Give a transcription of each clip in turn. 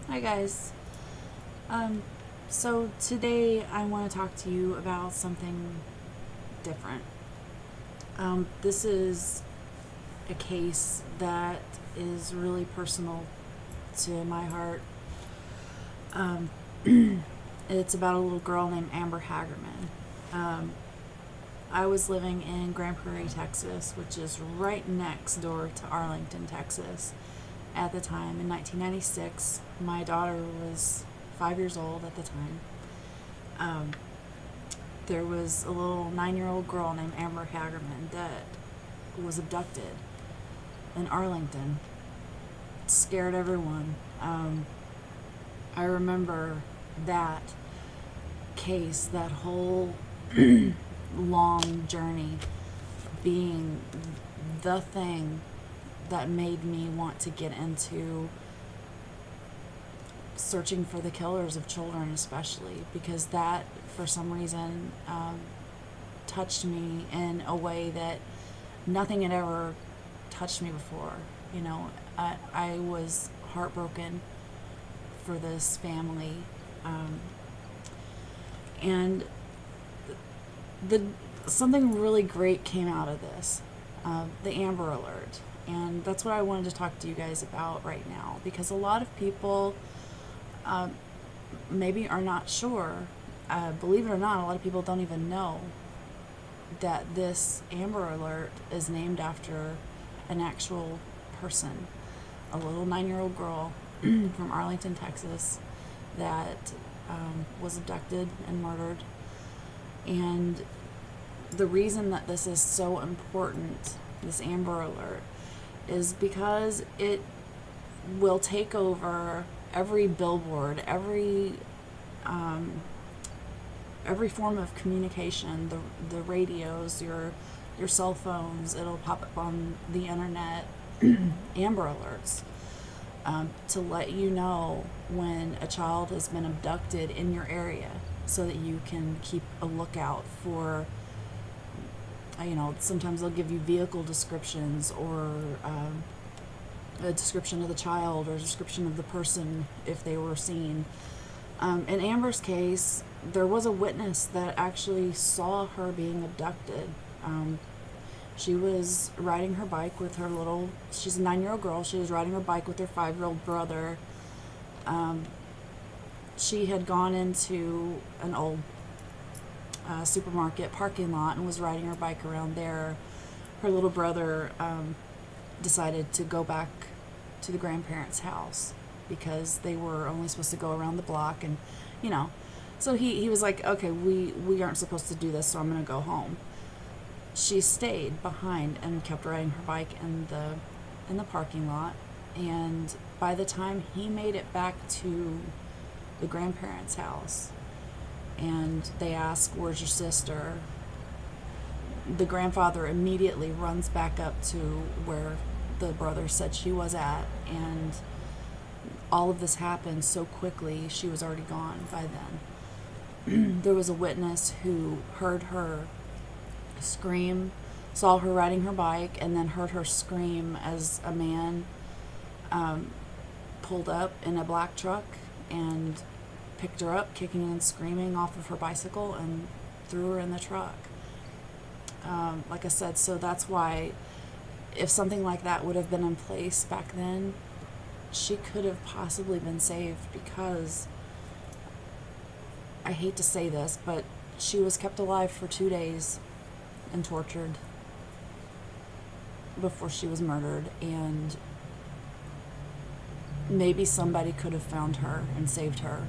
Hi guys. Um, so today I want to talk to you about something different. This is a case that is really personal to my heart. Um, it's about a little girl named Amber Hagerman. Um, I was living in Grand Prairie, Texas, which is right next door to Arlington, Texas. At the time, in 1996, my daughter was 5 years old at the time. Um, there was a little 9-year-old girl named Amber Hagerman that was abducted in Arlington. It scared everyone. I remember that case, that whole long journey being the thing that made me want to get into searching for the killers of children, especially because that, for some reason, touched me in a way that nothing had ever touched me before. You know, I was heartbroken for this family, um, and the something really great came out of this, the Amber Alert, and that's what I wanted to talk to you guys about right now because a lot of people um, maybe are not sure. Believe it or not, a lot of people don't even know that this Amber Alert is named after an actual person, a little 9-year-old girl from Arlington, Texas, that was abducted and murdered. And the reason that this is so important, this Amber Alert, is because it will take over every billboard, um, every form of communication, the radios, your cell phones. It'll pop up on the internet. Amber Alerts, to let you know when a child has been abducted in your area, so that you can keep a lookout for. Sometimes they'll give you vehicle descriptions or a description of the child or a description of the person if they were seen. In Amber's case, there was a witness that actually saw her being abducted. She was riding her bike with her she's a 9-year-old girl, she was riding her bike with her 5-year-old brother. She had gone into an old supermarket parking lot and was riding her bike around there. Her little brother decided to go back to the grandparents' house because they were only supposed to go around the block, and so he was like, okay, we aren't supposed to do this, so I'm going to go home. She stayed behind and kept riding her bike in the parking lot, and by the time he made it back to the grandparents' house and they ask, where's your sister, the grandfather immediately runs back up to where the brother said she was at, and all of this happened so quickly, she was already gone by then. There was a witness who heard her scream, saw her riding her bike, and then heard her scream as a man pulled up in a black truck and picked her up, kicking and screaming off of her bicycle, and threw her in the truck. Like I said, so that's why if something like that would have been in place back then, she could have possibly been saved, because I hate to say this, but she was kept alive for 2 days and tortured before she was murdered, and maybe somebody could have found her and saved her.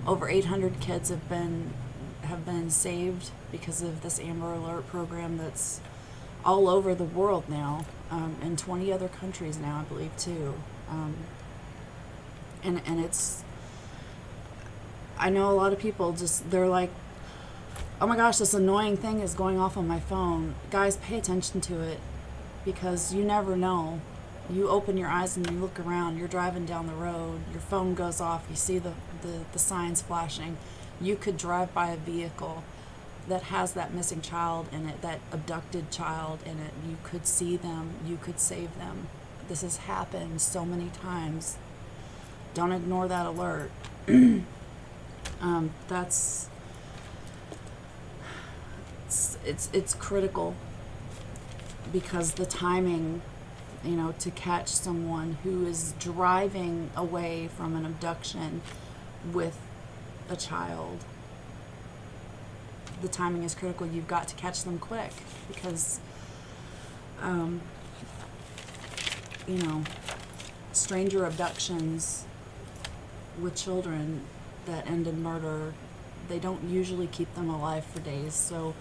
Over 800 kids have been saved because of this Amber Alert program that's all over the world now, in 20 other countries now, I believe, too. And it's, I know a lot of people they're like, oh my gosh, this annoying thing is going off on my phone. Guys, pay attention to it, because you never know. You open your eyes and you look around, you're driving down the road, your phone goes off, you see the signs flashing. You could drive by a vehicle that has that missing child in it, that abducted child in it. You could see them, you could save them. This has happened so many times. don't ignore that alert. That's it's critical, because the timing, to catch someone who is driving away from an abduction with a child, the timing is critical. You've got to catch them quick, because stranger abductions with children that end in murder, they don't usually keep them alive for days, so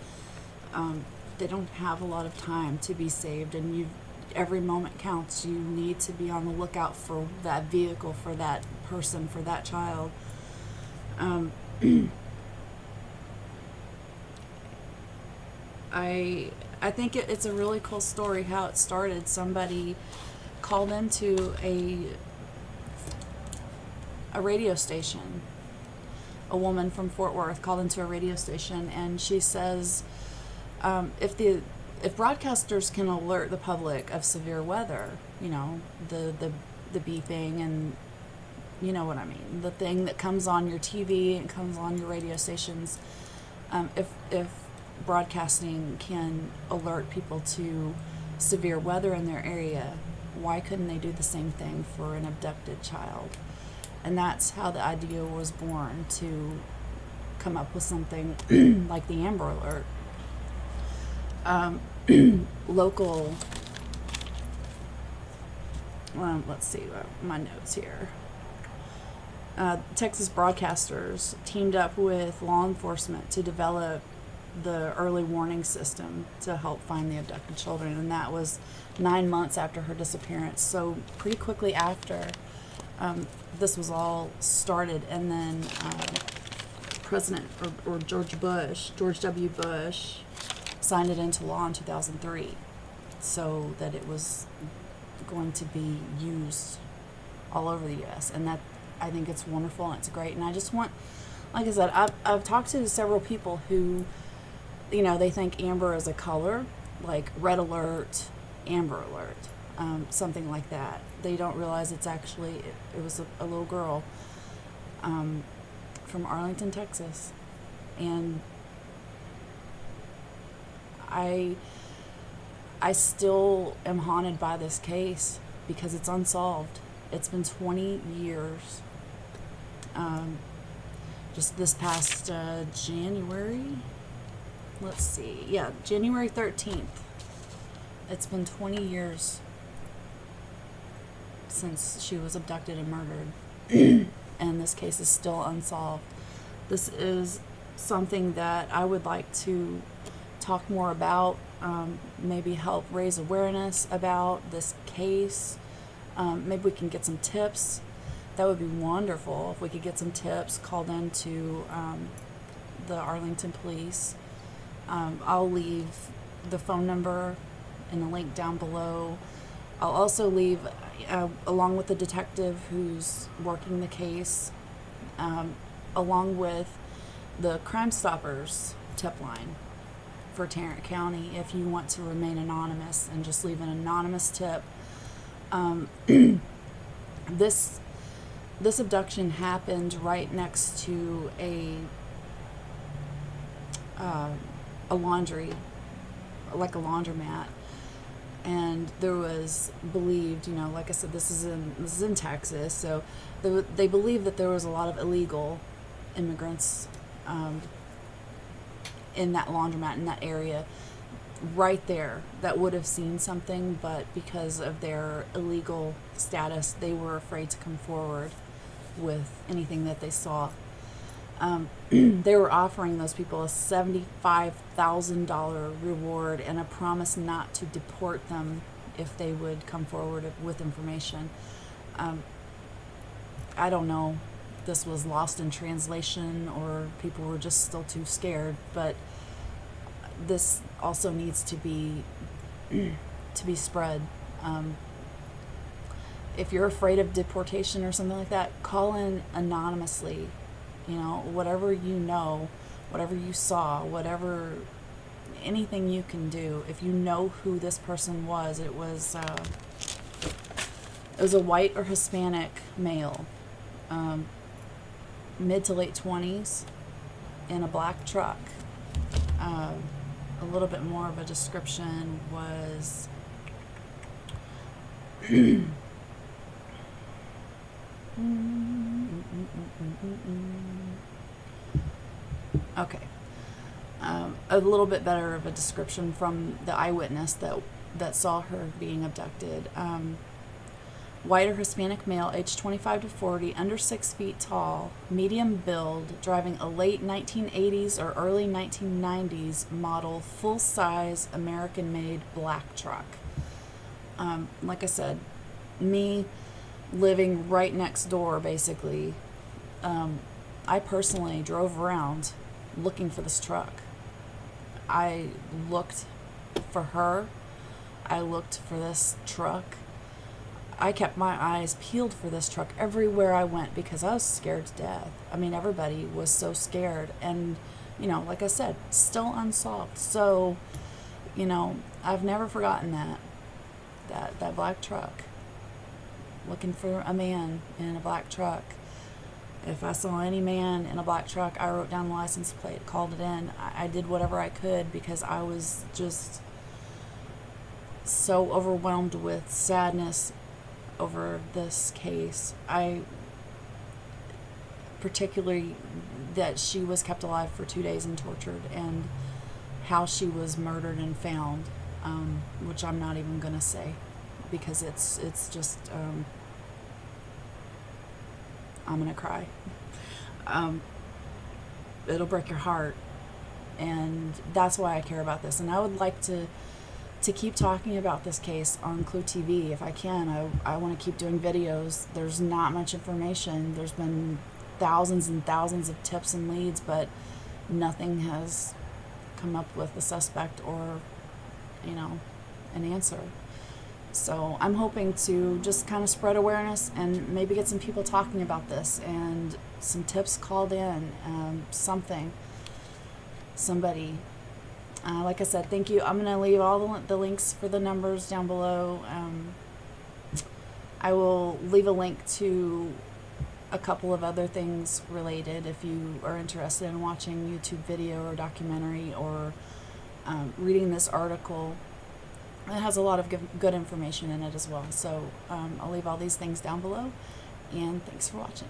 they don't have a lot of time to be saved, and every moment counts. You need to be on the lookout for that vehicle, for that person, for that child. I think it's a really cool story how it started. Somebody called into a radio station. A woman from Fort Worth called into a radio station, and she says, if broadcasters can alert the public of severe weather, the beeping, and you know what I mean, the thing that comes on your TV and comes on your radio stations, if broadcasting can alert people to severe weather in their area, why couldn't they do the same thing for an abducted child? And that's how the idea was born, to come up with something like the Amber Alert. Local, let's see my notes here. Texas broadcasters teamed up with law enforcement to develop the early warning system to help find the abducted children, and that was 9 months after her disappearance. So pretty quickly after this was all started, and then President or George W. Bush signed it into law in 2003, so that it was going to be used all over the U.S. And that, I think it's wonderful and it's great. And I just want, like I said, I've talked to several people who, they think amber is a color, like red alert, amber alert, something like that. They don't realize it's actually, it was a little girl from Arlington, Texas. And I still am haunted by this case because it's unsolved. It's been 20 years. Just this past January, January 13th. It's been 20 years since she was abducted and murdered. And this case is still unsolved. This is something that I would like to talk more about, maybe help raise awareness about this case. Maybe we can get some tips. That would be wonderful if we could get some tips called into the Arlington Police. I'll leave the phone number and the link down below. I'll also leave, along with the detective who's working the case, along with the Crime Stoppers tip line for Tarrant County, if you want to remain anonymous and just leave an anonymous tip. This abduction happened right next to a laundry, like a laundromat, and there was believed, like I said, this is in Texas, so they believe that there was a lot of illegal immigrants in that laundromat, in that area right there, that would have seen something, but because of their illegal status, they were afraid to come forward with anything that they saw. They were offering those people a $75,000 reward and a promise not to deport them if they would come forward with information. I don't know, this was lost in translation or people were just still too scared, but this also needs to be spread. If you're afraid of deportation or something like that, call in anonymously. Whatever whatever you saw, anything you can do. If you know who this person was, it was a white or Hispanic male, mid to late 20s, in a black truck. A little bit more of a description was okay. A little bit better of a description from the eyewitness that saw her being abducted. White or Hispanic male, age 25 to 40, under 6 feet tall, medium build, driving a late 1980s or early 1990s model, full-size, American-made black truck. Like I said, me living right next door, basically, I personally drove around looking for this truck. I looked for her. I looked for this truck. I kept my eyes peeled for this truck everywhere I went because I was scared to death. I mean, everybody was so scared. And, you know, like I said, still unsolved. So, you know, I've never forgotten that black truck. Looking for a man in a black truck. If I saw any man in a black truck, I wrote down the license plate, called it in. I did whatever I could because I was just so overwhelmed with sadness over this case. I particularly that she was kept alive for 2 days and tortured, and how she was murdered and found, which I'm not even gonna say because it's just I'm gonna cry. It'll break your heart, and that's why I care about this. And I would like to keep talking about this case on Clue TV if I can. I want to keep doing videos. There's not much information. There's been thousands and thousands of tips and leads, but nothing has come up with a suspect or, you know, an answer. So I'm hoping to just kind of spread awareness and maybe get some people talking about this and some tips called in, somebody. Like I said, thank you. I'm going to leave all the links for the numbers down below. I will leave a link to a couple of other things related if you are interested in watching YouTube video or documentary or reading this article. It has a lot of good information in it as well. So I'll leave all these things down below, and thanks for watching.